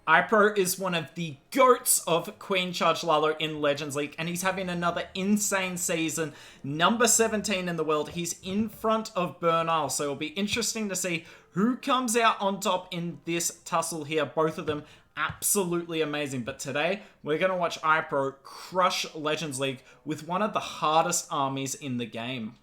iPro is one of the GOATs of Queen Charge Lalo in Legends League, and he's having another insane season. Number 17 in the world. He's in front of Bernal, so it'll be interesting to see who comes out on top in this tussle here. Both of them absolutely amazing. But today, we're going to watch iPro crush Legends League with one of the hardest armies in the game.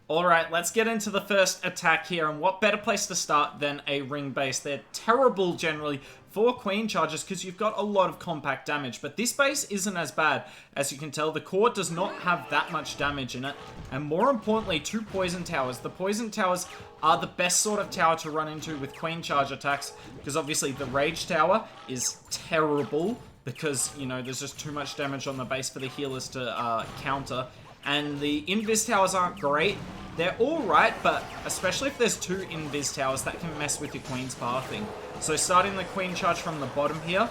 Alright, let's get into the first attack here, and what better place to start than a ring base. They're terrible generally for Queen Charges because you've got a lot of compact damage, but this base isn't as bad. As you can tell, the core does not have that much damage in it, and more importantly, 2 poison towers. The poison towers are the best sort of tower to run into with Queen Charge attacks, because obviously the Rage Tower is terrible because, you know, there's just too much damage on the base for the healers to counter. And the Invis Towers aren't great. They're alright, but especially if there's 2 Invis Towers, that can mess with your Queen's pathing. So starting the Queen Charge from the bottom here,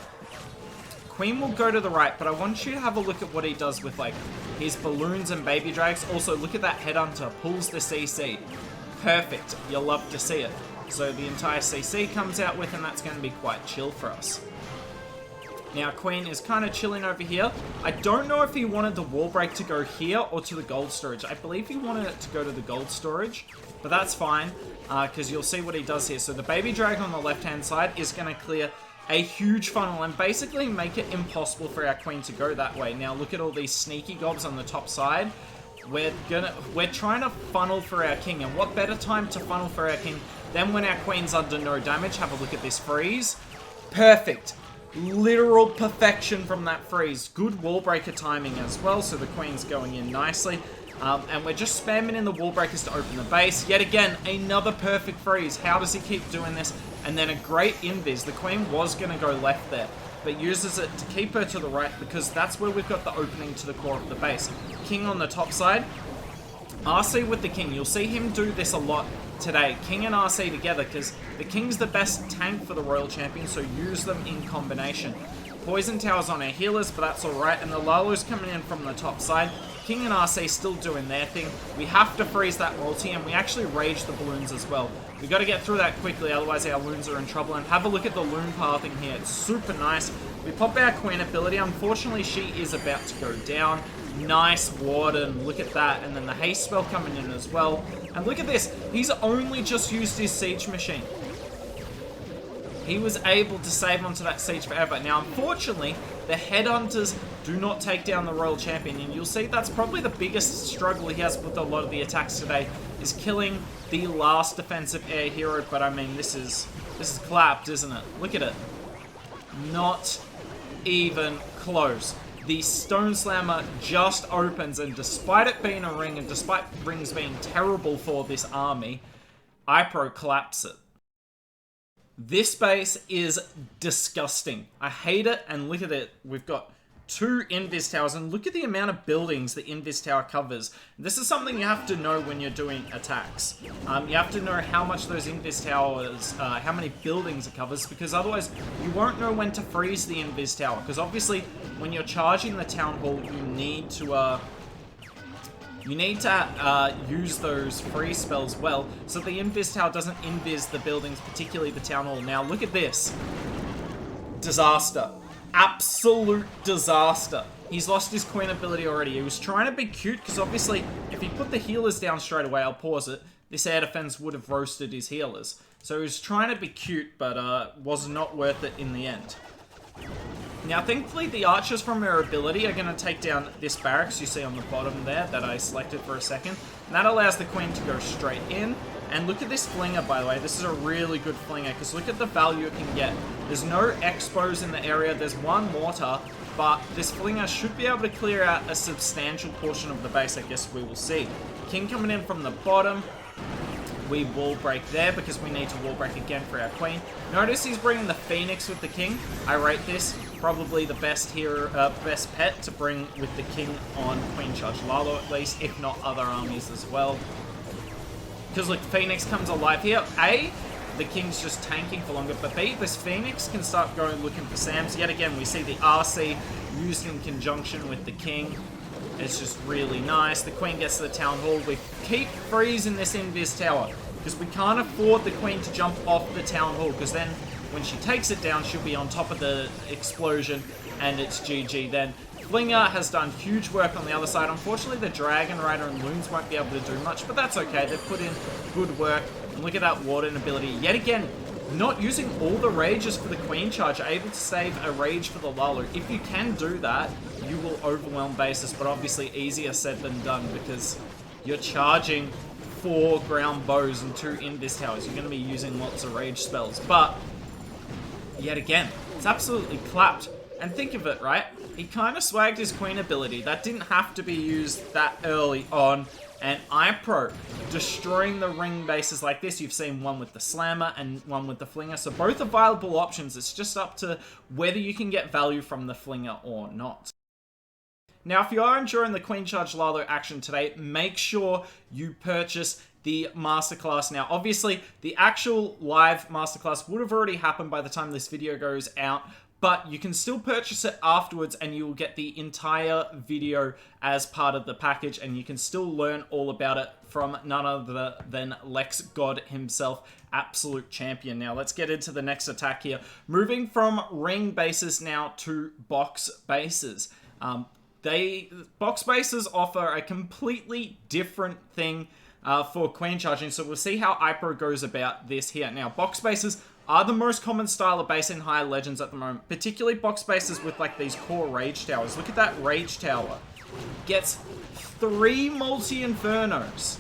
Queen will go to the right, but I want you to have a look at what he does with, like, his balloons and baby drags. Also, look at that Headhunter, pulls the CC. Perfect. You'll love to see it. So the entire CC comes out with, and that's going to be quite chill for us. Now, Queen is kind of chilling over here. I don't know if he wanted the wall break to go here or to the gold storage. I believe he wanted it to go to the gold storage, but that's fine, because you'll see what he does here. So the baby drag on the left-hand side is going to clear a huge funnel and basically make it impossible for our Queen to go that way. Now, look at all these sneaky gobs on the top side. We're trying to funnel for our king, and what better time to funnel for our king than when our Queen's under no damage? Have a look at this freeze. Perfect. Literal perfection from that freeze. Good wall breaker timing as well, so the Queen's going in nicely. And we're just spamming in the wall breakers to open the base. Yet again, another perfect freeze. How does he keep doing this? And then a great invis. The Queen was going to go left there, but uses it to keep her to the right because that's where we've got the opening to the core of the base. King on the top side. RC with the King. You'll see him do this a lot today. King and RC together because the King's the best tank for the Royal Champion, so use them in combination. Poison Towers on our healers, but that's alright. And the Lalo's coming in from the top side. King and RC still doing their thing. We have to freeze that multi, and we actually rage the balloons as well. We got to get through that quickly, otherwise our loons are in trouble. And have a look at the loon pathing here. It's super nice. We pop our Queen ability. Unfortunately, she is about to go down. Nice Warden, look at that. And then the haste spell coming in as well. And look at this, he's only just used his siege machine. He was able to save onto that siege forever. Now, unfortunately, the Headhunters do not take down the Royal Champion, and you'll see that's probably the biggest struggle he has with a lot of the attacks today, is killing the last defensive air hero. But I mean, this is clapped, isn't it? Look at it. Not even close. The Stone Slammer just opens, and despite it being a ring, and despite rings being terrible for this army, iPro collapse it. This base is disgusting. I hate it, and look at it. We've got 2 Invis Towers, and look at the amount of buildings the Invis Tower covers. This is something you have to know when you're doing attacks. You have to know how much those Invis Towers, how many buildings it covers, because otherwise you won't know when to freeze the Invis Tower, because obviously when you're charging the Town Hall, you need to use those freeze spells well, so the Invis Tower doesn't invis the buildings, particularly the Town Hall. Now look at this. Disaster. Absolute disaster. He's lost his Queen ability already. He was trying to be cute, because obviously, if he put the healers down straight away, I'll pause it, this air defense would have roasted his healers. So he was trying to be cute, but was not worth it in the end. Now, thankfully, the archers from her ability are going to take down this barracks you see on the bottom there that I selected for a second. And that allows the Queen to go straight in. And look at this flinger, by the way. This is a really good flinger, because look at the value it can get. There's no expos in the area. There's 1 mortar, but this flinger should be able to clear out a substantial portion of the base. I guess we will see. King coming in from the bottom. We wall break there because we need to wall break again for our Queen. Notice he's bringing the Phoenix with the King. I rate this probably the best hero, best pet to bring with the King on Queen Charge Lalo at least, if not other armies as well. Because look, Phoenix comes alive here. A, the King's just tanking for longer, but B, this Phoenix can start going looking for Sams. Yet again, we see the RC used in conjunction with the King. It's just really nice. The Queen gets to the Town Hall. We keep freezing this Invis Tower. because we can't afford the queen to jump off the town hall, because then when she takes it down, she'll be on top of the explosion, and it's GG then. Flinger has done huge work on the other side. Unfortunately, the Dragon Rider and Loons won't be able to do much, but that's okay. They've put in good work. And look at that Warden ability. Yet again, not using all the rages for the Queen Charge, able to save a rage for the Lalo. If you can do that, you will overwhelm bases, but obviously easier said than done, because you're charging 4 ground bows and 2 invis towers. You're going to be using lots of rage spells, but yet again, it's absolutely clapped. And think of it, right? He kind of swagged his queen ability. That didn't have to be used that early on. And iPro destroying the ring bases like this. You've seen one with the Slammer and one with the Flinger. So both are viable options. It's just up to whether you can get value from the Flinger or not. Now, if you are enjoying the Queen Charge Lalo action today, make sure you purchase the masterclass. Now, obviously, the actual live masterclass would have already happened by the time this video goes out, but you can still purchase it afterwards and you will get the entire video as part of the package, and you can still learn all about it from none other than Lex God himself, absolute champion. Now, let's get into the next attack here. Moving from ring bases now to box bases. Box bases offer a completely different thing for queen charging, so we'll see how iPro goes about this here. Now, box bases are the most common style of base in higher legends at the moment, particularly box bases with like these core rage towers. Look at that rage tower. Gets 3 multi-infernos.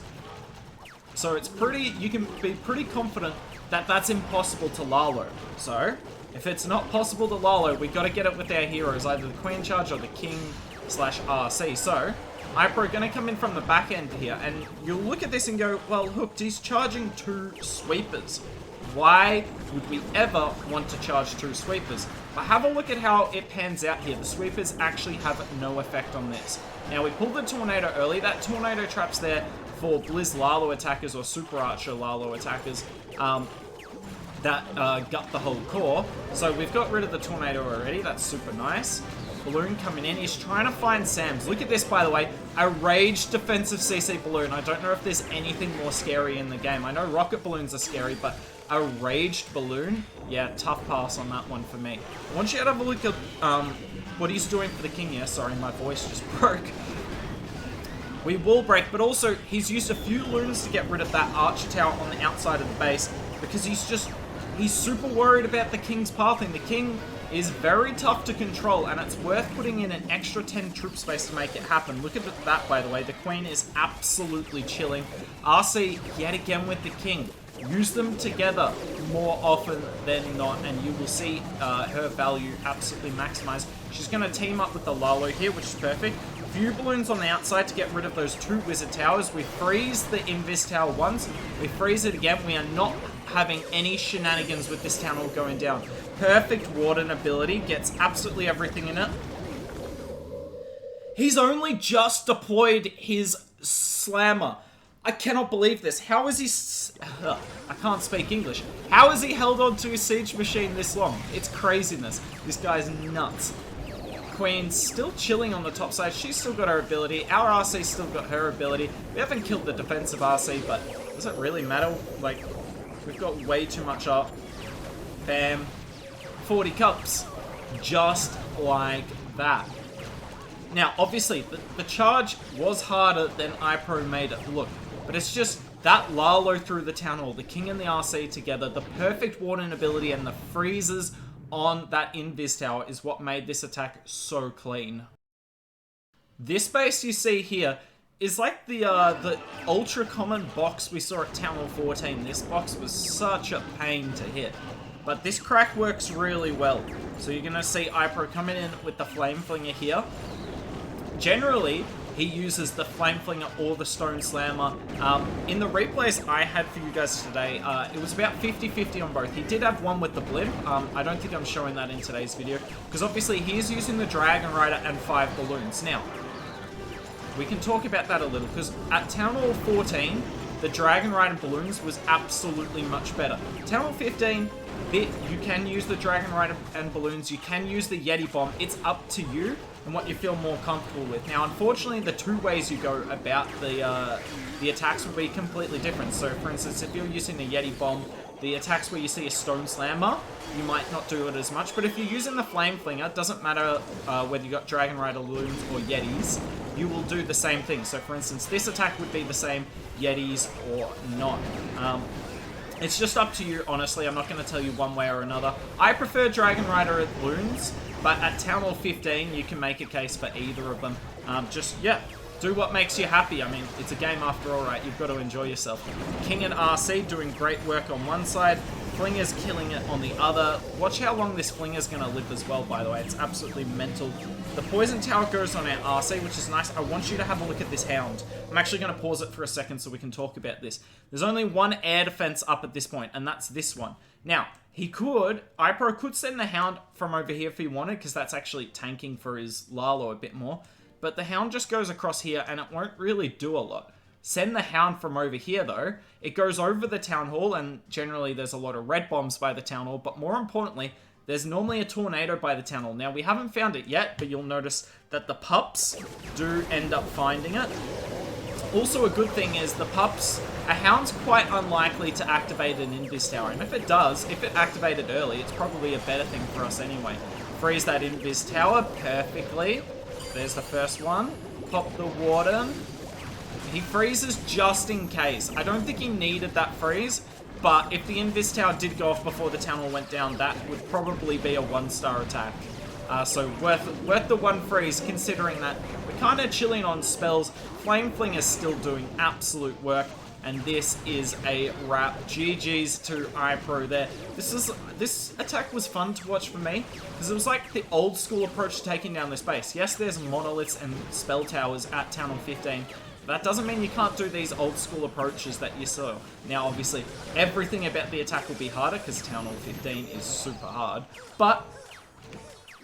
So it's pretty, you can be pretty confident that that's impossible to Lalo. So, if it's not possible to Lalo, we got to get it with our heroes, either the Queen Charge or the King / RC. So, iPro going to come in from the back end here, and you'll look at this and go, well, Hooked, he's charging 2 sweepers. Why would we ever want to charge 2 sweepers? But have a look at how it pans out here. The sweepers actually have no effect on this. Now, we pulled the Tornado early. That Tornado trap's there for Blizz Lalo attackers or Super Archer Lalo attackers that gut the whole core. So we've got rid of the Tornado already. That's super nice. Balloon coming in. He's trying to find Sam's. Look at this, by the way. A raged defensive CC Balloon. I don't know if there's anything more scary in the game. I know rocket balloons are scary, but a raged balloon? Yeah, tough pass on that one for me. I want you to have a look at what he's doing for the king here. Sorry, my voice just broke. We will break, but also he's used a few loons to get rid of that archer tower on the outside of the base, because he's super worried about the king's pathing. The king is very tough to control, and it's worth putting in an extra 10 troop space to make it happen. Look at that, by the way. The queen is absolutely chilling. RC yet again with the king. Use them together more often than not, and you will see her value absolutely maximized. She's going to team up with the Lalo here, which is perfect. Few balloons on the outside to get rid of those 2 wizard towers. We freeze the invis tower once. We freeze it again. We are not having any shenanigans with this town hall going down. Perfect Warden ability. Gets absolutely everything in it. He's only just deployed his Slammer. I cannot believe this. How is he... I can't speak English. How has he held on to his siege machine this long? It's craziness. This guy's nuts. Queen's still chilling on the top side. She's still got her ability. Our RC's still got her ability. We haven't killed the defensive RC, but does it really matter? Like, we've got way too much up. Bam. 40 cups. Just like that. Now, obviously, the charge was harder than iPro made it look. But it's just that Lalo through the town hall, the king and the RC together, the perfect Warden ability, and the freezes on that invis tower is what made this attack so clean. This base you see here is like the ultra common box we saw at Town Hall 14. This box was such a pain to hit. But this crack works really well. So you're going to see iPro coming in with the Flame Flinger here. Generally, he uses the Flame Flinger or the Stone Slammer. In the replays I had for you guys today, it was about 50-50 on both. He did have one with the Blimp. I don't think I'm showing that in today's video, because obviously he is using the Dragon Rider and 5 balloons. Now, we can talk about that a little, because at Town Hall 14, the Dragon Rider balloons was absolutely much better. Town Hall 15, you can use the Dragon Rider and balloons, you can use the Yeti bomb. It's up to you and what you feel more comfortable with. Now, unfortunately, the two ways you go about the attacks will be completely different. So, for instance, if you're using the Yeti bomb, the attacks where you see a Stone Slammer, you might not do it as much. But if you're using the Flame Flinger, it doesn't matter whether you got Dragon Rider balloons or Yetis, you will do the same thing. So, for instance, this attack would be the same, Yetis or not. It's just up to you, honestly. I'm not going to tell you one way or another. I prefer Dragon Rider balloons, but at Town Hall 15, you can make a case for either of them. Yeah, do what makes you happy. I mean, it's a game after all, right? You've got to enjoy yourself. King and RC doing great work on one side. Flinger's killing it on the other. Watch how long this Flinger's going to live as well, by the way. It's absolutely mental. The Poison Tower goes on our RC, which is nice. I want you to have a look at this Hound. I'm actually going to pause it for a second so we can talk about this. There's only one air defense up at this point, and that's this one. Now, iPro could send the Hound from over here if he wanted, because that's actually tanking for his Lalo a bit more. But the Hound just goes across here, and it won't really do a lot. Send the Hound from over here, though. It goes over the Town Hall, and generally there's a lot of red bombs by the Town Hall, but more importantly, there's normally a tornado by the Town Hall. Now, we haven't found it yet, but you'll notice that the pups do end up finding it. Also, a good thing is a Hound's quite unlikely to activate an Invis Tower, and if it does, if it activated early, it's probably a better thing for us anyway. Freeze that Invis Tower perfectly. There's the first one. Pop the Warden. He freezes just in case. I don't think he needed that freeze, but if the Invis Tower did go off before the Town Hall went down, that would probably be a 1-star attack. So worth the one freeze, considering that we're kind of chilling on spells. Flame Fling is still doing absolute work, and this is a wrap. GG's to iPro there. This attack was fun to watch for me, because it was like the old school approach to taking down this base. Yes, there's monoliths and spell towers at Town Hall 15, that doesn't mean you can't do these old school approaches that you saw. Now, obviously, everything about the attack will be harder because Town Hall 15 is super hard, but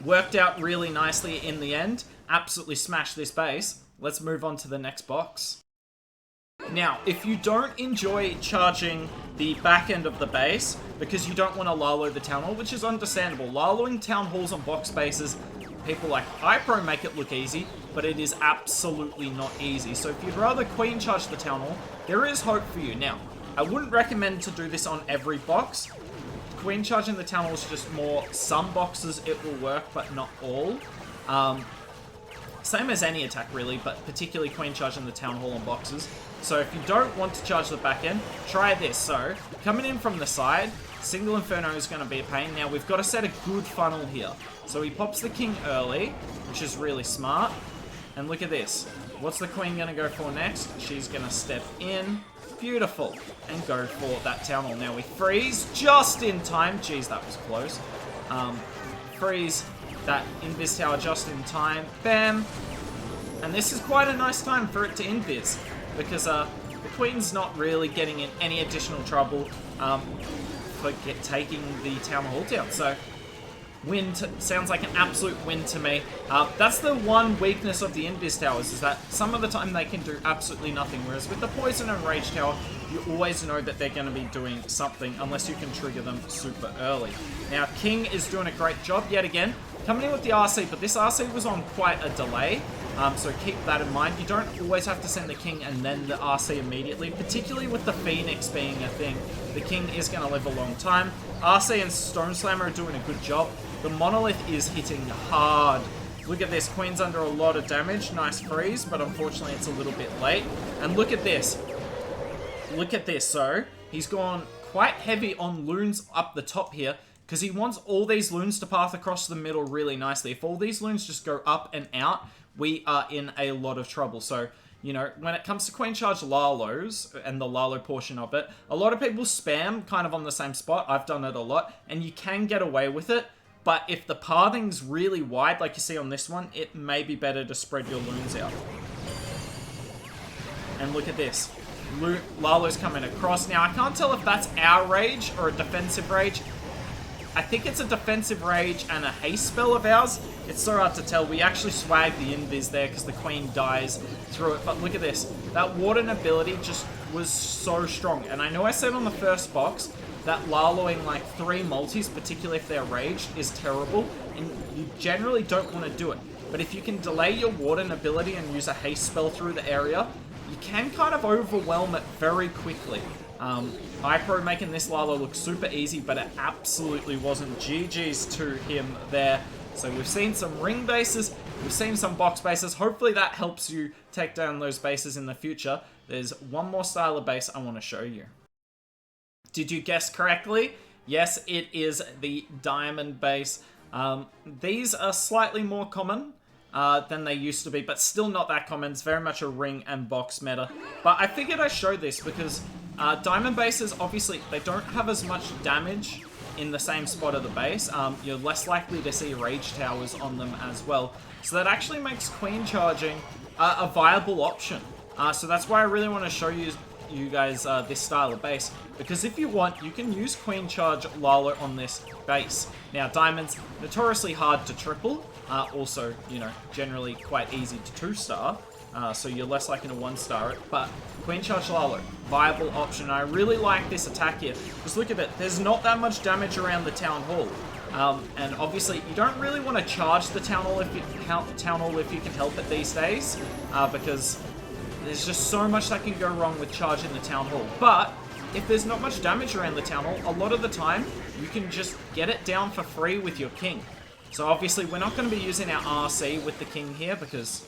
worked out really nicely in the end. Absolutely smashed this base. Let's move on to the next box. Now, if you don't enjoy charging the back end of the base because you don't want to Lalo the Town Hall, which is understandable. Laloing Town Halls on box bases, people like iPro make it look easy, but it is absolutely not easy. So if you'd rather Queen Charge the Town Hall, there is hope for you. Now, I wouldn't recommend to do this on every box. Queen Charging the Town Hall is just more, some boxes it will work, but not all. Same as any attack really, but particularly Queen Charging the Town Hall on boxes. So if you don't want to charge the back end, try this. So, coming in from the side, Single Inferno is going to be a pain. Now, we've got to set a good funnel here. So he pops the King early, which is really smart. And look at this. What's the Queen going to go for next? She's going to step in. Beautiful. And go for that Town Hall. Now we freeze just in time. Jeez, that was close. Freeze that Invis Tower just in time. Bam. And this is quite a nice time for it to Invis, because the Queen's not really getting in any additional trouble for taking the Town Hall down. So, sounds like an absolute win to me. That's the one weakness of the Invis Towers, is that some of the time they can do absolutely nothing, whereas with the Poison and Rage Tower, you always know that they're going to be doing something, unless you can trigger them super early. Now, King is doing a great job yet again, coming in with the RC, but this RC was on quite a delay, so keep that in mind. You don't always have to send the King and then the RC immediately, particularly with the Phoenix being a thing. The King is going to live a long time. RC and Stone Slammer are doing a good job. The Monolith is hitting hard. Look at this, Queen's under a lot of damage. Nice freeze, but unfortunately it's a little bit late. And look at this. Look at this, so he's gone quite heavy on loons up the top here, because he wants all these loons to path across the middle really nicely. If all these loons just go up and out, we are in a lot of trouble. So, you know, when it comes to Queen Charge Lalos and the Lalo portion of it, a lot of people spam kind of on the same spot. I've done it a lot, and you can get away with it. But if the pathing's really wide, like you see on this one, it may be better to spread your loons out. And look at this. Lalo's coming across. Now, I can't tell if that's our rage or a defensive rage. I think it's a defensive rage and a haste spell of ours. It's so hard to tell. We actually swag the invis there because the queen dies through it. But look at this. That warden ability just was so strong. And I know I said on the first box that Laloing like 3 multis, particularly if they're raged, is terrible. And you generally don't want to do it. But if you can delay your warden ability and use a haste spell through the area, you can kind of overwhelm it very quickly. iPro making this Lalo look super easy, but it absolutely wasn't. GG's to him there. So we've seen some ring bases, we've seen some box bases. Hopefully that helps you take down those bases in the future. There's one more style of base I want to show you. Did you guess correctly? Yes, it is the diamond base. These are slightly more common than they used to be, but still not that common. It's very much a ring and box meta. But I figured I'd show this because diamond bases, obviously, they don't have as much damage in the same spot of the base. You're less likely to see rage towers on them as well. So that actually makes queen charging a viable option. So that's why I really want to show you guys this style of base, because if you want, you can use Queen Charge Lalo on this base. Now, diamonds, notoriously hard to triple, also, you know, generally quite easy to 2-star, so you're less likely to 1-star it, but Queen Charge Lalo, viable option. I really like this attack here, because look at it, there's not that much damage around the Town Hall. And obviously, you don't really want to charge the Town Hall if you can help it these days, because there's just so much that can go wrong with charging the Town Hall. But if there's not much damage around the Town Hall, a lot of the time, you can just get it down for free with your king. So obviously, we're not going to be using our RC with the king here because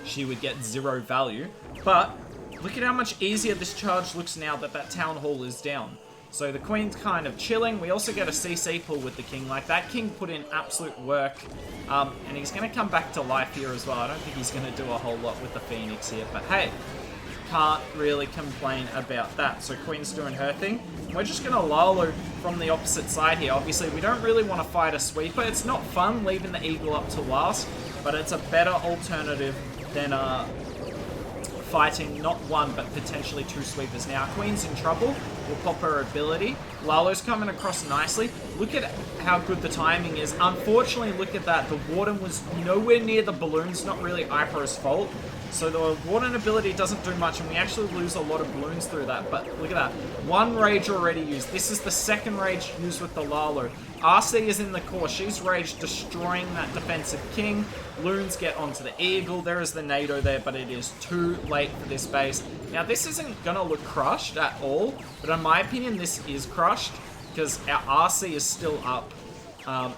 she would get 0 value. But look at how much easier this charge looks now that that Town Hall is down. So the queen's kind of chilling. We also get a CC pull with the king. Like, that king put in absolute work. And he's going to come back to life here as well. I don't think he's going to do a whole lot with the Phoenix here. But hey, can't really complain about that. So queen's doing her thing. And we're just going to Lalo from the opposite side here. Obviously, we don't really want to fight a sweeper. It's not fun leaving the eagle up to last. But it's a better alternative than fighting not 1 but potentially 2 sweepers. Now queen's in trouble. We'll pop her ability. Lalo's coming across nicely. Look at how good the timing is. Unfortunately, look at that. The warden was nowhere near the balloons. Not really iPro's fault. So the warden ability doesn't do much, and we actually lose a lot of balloons through that. But look at that. 1 rage already used. This is the 2nd rage used with the Lalo. RC is in the core. She's rage, destroying that defensive king. Loons get onto the eagle. There is the NATO there, but it is too late for this base. Now, this isn't going to look crushed at all, but in my opinion, this is crushed because our RC is still up.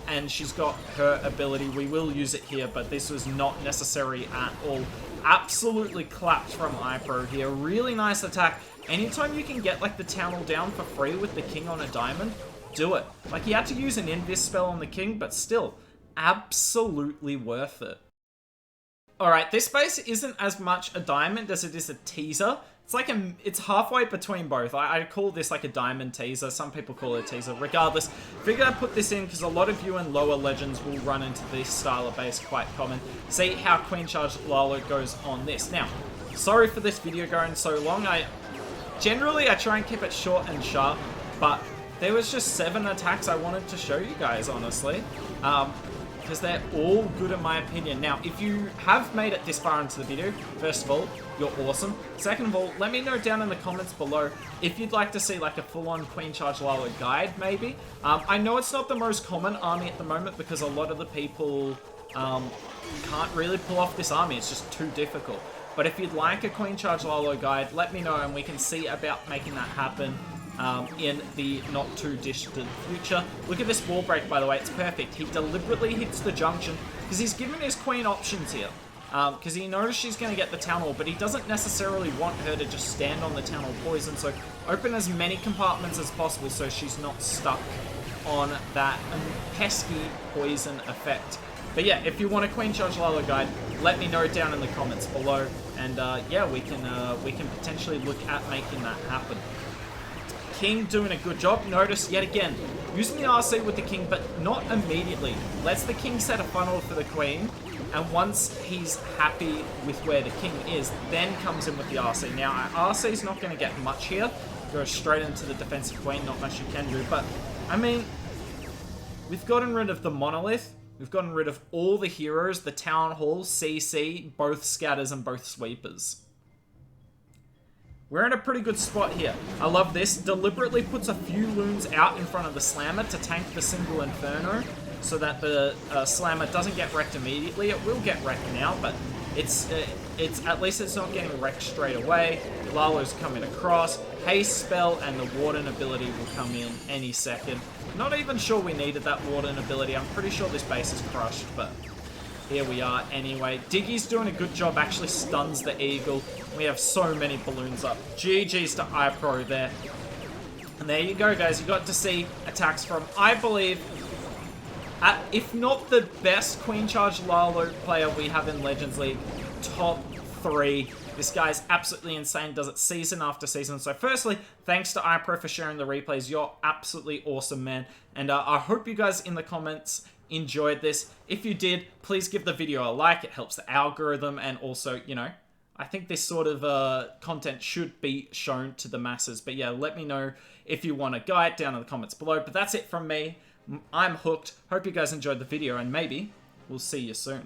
And she's got her ability. We will use it here, but this was not necessary at all. Absolutely clapped from iPro here. Really nice attack. Anytime you can get like the Town Hall down for free with the king on a diamond, do it. Like, he had to use an invis spell on the king, but still, absolutely worth it. Alright, this base isn't as much a diamond as it is a teaser. It's like it's halfway between both. I call this like a diamond teaser. Some people call it a teaser. Regardless, figured I'd put this in because a lot of you in lower legends will run into this style of base quite common. See how Queen Charge Lalo goes on this. Now, sorry for this video going so long. Generally I try and keep it short and sharp, but there was just 7 attacks I wanted to show you guys, honestly. Because they're all good in my opinion. Now, if you have made it this far into the video, first of all, you're awesome. Second of all, let me know down in the comments below if you'd like to see like a full-on Queen Charge Lalo guide, maybe. I know it's not the most common army at the moment because a lot of the people can't really pull off this army. It's just too difficult. But if you'd like a Queen Charge Lalo guide, let me know and we can see about making that happen. In the not too distant future. Look at this wall break, by the way. It's perfect. He deliberately hits the junction because he's given his queen options here. Because he knows she's going to get the Town Hall, but he doesn't necessarily want her to just stand on the Town Hall poison. So open as many compartments as possible so she's not stuck on that pesky poison effect. But yeah, if you want a Queen Charge Lalo guide, let me know down in the comments below. And yeah, we can potentially look at making that happen. King doing a good job. Notice, yet again, using the RC with the king, but not immediately. Lets the king set a funnel for the queen, and once he's happy with where the king is, then comes in with the RC. Now, our RC is not going to get much here. Goes straight into the defensive queen, not much you can do, but, I mean, We've gotten rid of the Monolith. We've gotten rid of all the heroes, the Town Hall, CC, both Scatters and both Sweepers. We're in a pretty good spot here. I love this. Deliberately puts a few loons out in front of the Slammer to tank the single Inferno so that the Slammer doesn't get wrecked immediately. It will get wrecked now, but it's at least it's not getting wrecked straight away. Lalo's coming across. Haste spell and the Warden ability will come in any second. Not even sure we needed that Warden ability. I'm pretty sure this base is crushed, but here we are anyway. Diggy's doing a good job, actually stuns the Eagle. We have so many balloons up. GG's to iPro there. And there you go, guys. You got to see attacks from, I believe, if not the best Queen Charge Lalo player we have in Legends League, top 3. This guy's absolutely insane, does it season after season. So firstly, thanks to iPro for sharing the replays. You're absolutely awesome, man. And I hope you guys in the comments enjoyed this. If you did, please give the video a like. It helps the algorithm, and also, you know, I think this sort of content should be shown to the masses. But yeah, let me know if you want a guide down in the comments below. But that's it from me. I'm hooked. Hope you guys enjoyed the video, and maybe we'll see you soon.